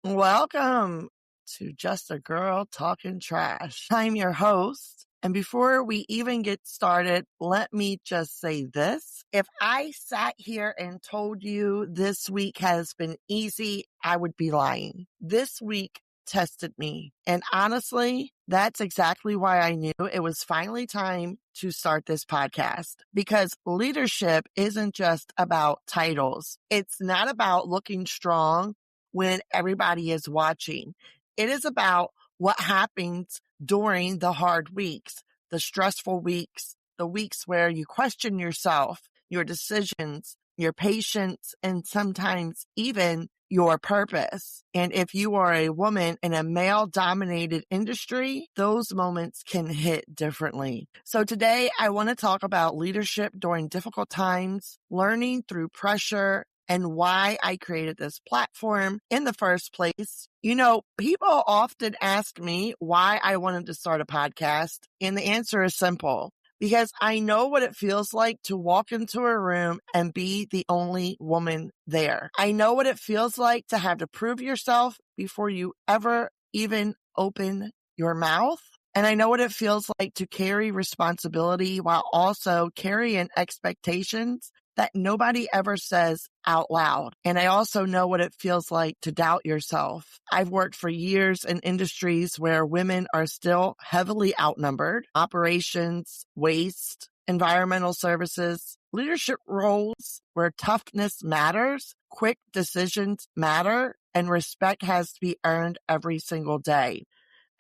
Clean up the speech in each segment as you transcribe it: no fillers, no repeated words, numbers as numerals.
Welcome to Just a Girl Talking Trash. I'm your host. And before we even get started, let me just say this. If I sat here and told you this week has been easy, I would be lying. This week tested me. And honestly, that's exactly why I knew it was finally time to start this podcast, because leadership isn't just about titles. It's not about looking strong when everybody is watching. It is about what happens during the hard weeks, the stressful weeks, the weeks where you question yourself, your decisions, your patience, and sometimes even your purpose. And if you are a woman in a male-dominated industry, those moments can hit differently. So today I want to talk about leadership during difficult times, learning through pressure, and why I created this platform in the first place. You know, people often ask me why I wanted to start a podcast, and the answer is simple. Because I know what it feels like to walk into a room and be the only woman there. I know what it feels like to have to prove yourself before you ever even open your mouth. And I know what it feels like to carry responsibility while also carrying expectations that nobody ever says out loud. And I also know what it feels like to doubt yourself. I've worked for years in industries where women are still heavily outnumbered: operations, waste, environmental services, leadership roles where toughness matters, quick decisions matter, and respect has to be earned every single day.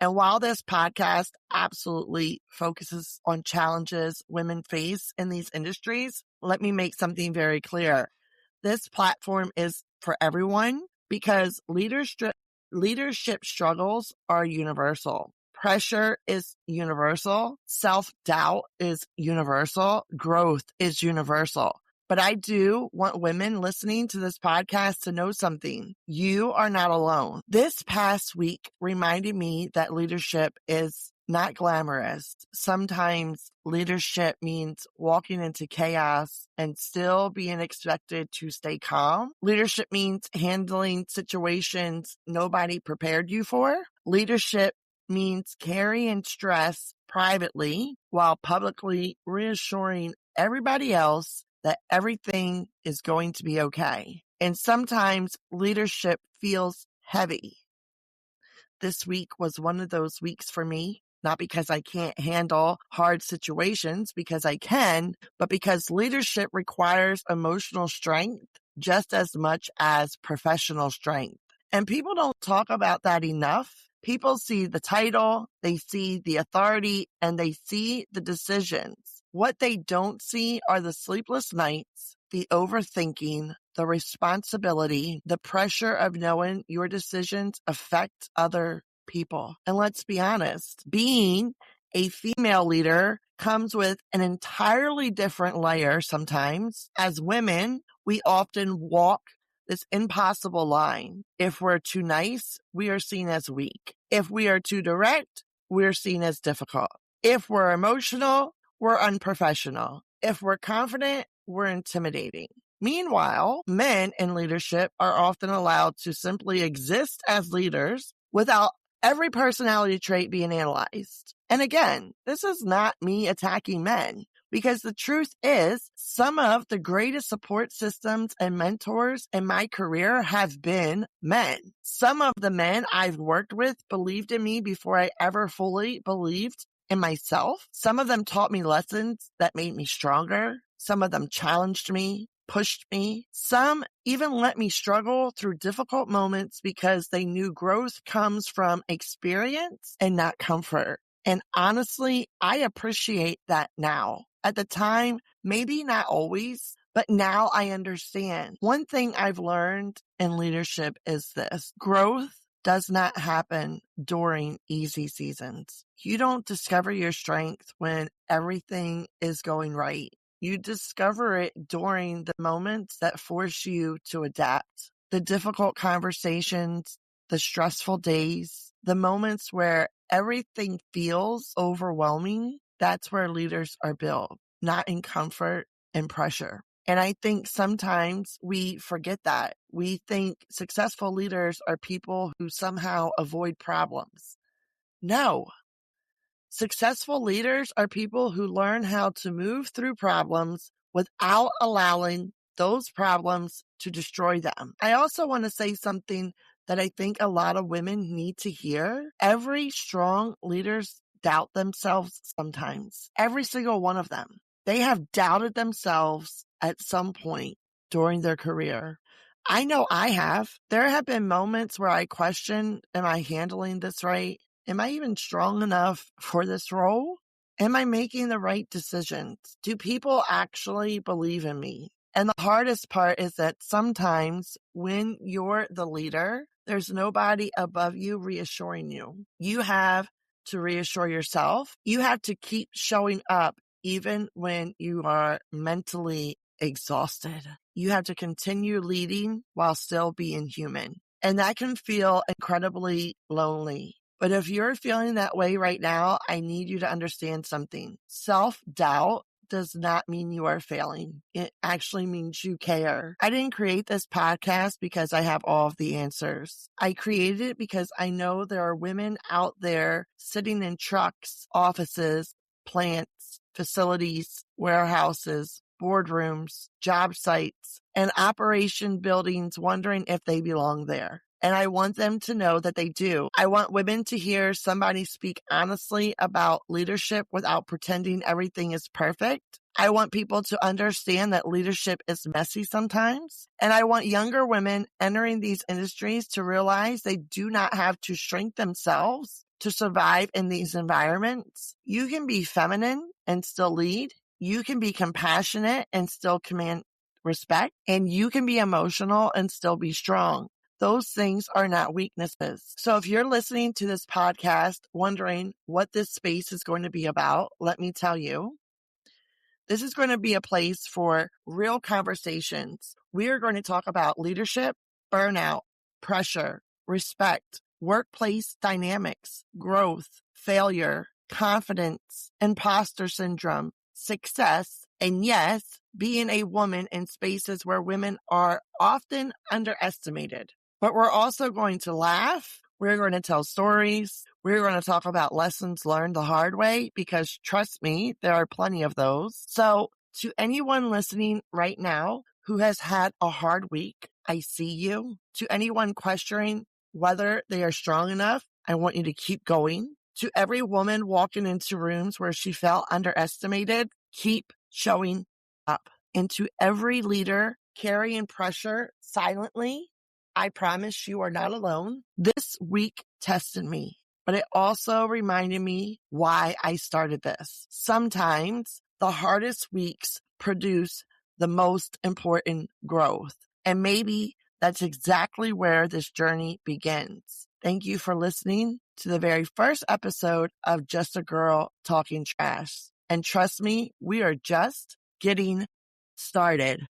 And while this podcast absolutely focuses on challenges women face in these industries, let me make something very clear. This platform is for everyone because leadership struggles are universal. Pressure is universal. Self-doubt is universal. Growth is universal. But I do want women listening to this podcast to know something. You are not alone. This past week reminded me that leadership is not glamorous. Sometimes leadership means walking into chaos and still being expected to stay calm. Leadership means handling situations nobody prepared you for. Leadership means carrying stress privately while publicly reassuring everybody else that everything is going to be okay. And sometimes leadership feels heavy. This week was one of those weeks for me, not because I can't handle hard situations, because I can, but because leadership requires emotional strength just as much as professional strength. And people don't talk about that enough. People see the title, they see the authority, and they see the decisions. What they don't see are the sleepless nights, the overthinking, the responsibility, the pressure of knowing your decisions affect other people. And let's be honest, being a female leader comes with an entirely different layer sometimes. As women, we often walk this impossible line. If we're too nice, we are seen as weak. If we are too direct, we're seen as difficult. If we're emotional, we're unprofessional. If we're confident, we're intimidating. Meanwhile, men in leadership are often allowed to simply exist as leaders without every personality trait being analyzed. And again, this is not me attacking men, because the truth is some of the greatest support systems and mentors in my career have been men. Some of the men I've worked with believed in me before I ever fully believed in myself. Some of them taught me lessons that made me stronger. Some of them challenged me, pushed me. Some even let me struggle through difficult moments because they knew growth comes from experience and not comfort. And honestly, I appreciate that now. At the time, maybe not always, but now I understand. One thing I've learned in leadership is this: growth does not happen during easy seasons. You don't discover your strength when everything is going right. You discover it during the moments that force you to adapt. The difficult conversations, the stressful days, the moments where everything feels overwhelming. That's where leaders are built, not in comfort and pressure. And I think sometimes we forget that. We think successful leaders are people who somehow avoid problems. No. Successful leaders are people who learn how to move through problems without allowing those problems to destroy them. I also want to say something that I think a lot of women need to hear. Every strong leaders doubt themselves sometimes. Every single one of them. They have doubted themselves at some point during their career. I know I have. There have been moments where I question, am I handling this right? Am I even strong enough for this role? Am I making the right decisions? Do people actually believe in me? And the hardest part is that sometimes when you're the leader, there's nobody above you reassuring you. You have to reassure yourself. You have to keep showing up even when you are mentally exhausted. You have to continue leading while still being human. And that can feel incredibly lonely. But if you're feeling that way right now, I need you to understand something. Self-doubt does not mean you are failing. It actually means you care. I didn't create this podcast because I have all of the answers. I created it because I know there are women out there sitting in trucks, offices, plants, facilities, warehouses, boardrooms, job sites, and operation buildings wondering if they belong there. And I want them to know that they do. I want women to hear somebody speak honestly about leadership without pretending everything is perfect. I want people to understand that leadership is messy sometimes. And I want younger women entering these industries to realize they do not have to shrink themselves to survive in these environments. You can be feminine and still lead. You can be compassionate and still command respect. And you can be emotional and still be strong. Those things are not weaknesses. So if you're listening to this podcast wondering what this space is going to be about, let me tell you, this is going to be a place for real conversations. We are going to talk about leadership, burnout, pressure, respect, workplace dynamics, growth, failure, confidence, imposter syndrome, success, and yes, being a woman in spaces where women are often underestimated. But we're also going to laugh. We're going to tell stories. We're going to talk about lessons learned the hard way because trust me, there are plenty of those. So to anyone listening right now who has had a hard week, I see you. To anyone questioning whether they are strong enough, I want you to keep going. To every woman walking into rooms where she felt underestimated, keep showing up. And to every leader carrying pressure silently, I promise you are not alone. This week tested me, but it also reminded me why I started this. Sometimes the hardest weeks produce the most important growth. And maybe that's exactly where this journey begins. Thank you for listening to the very first episode of Just a Girl Talking Trash. And trust me, we are just getting started.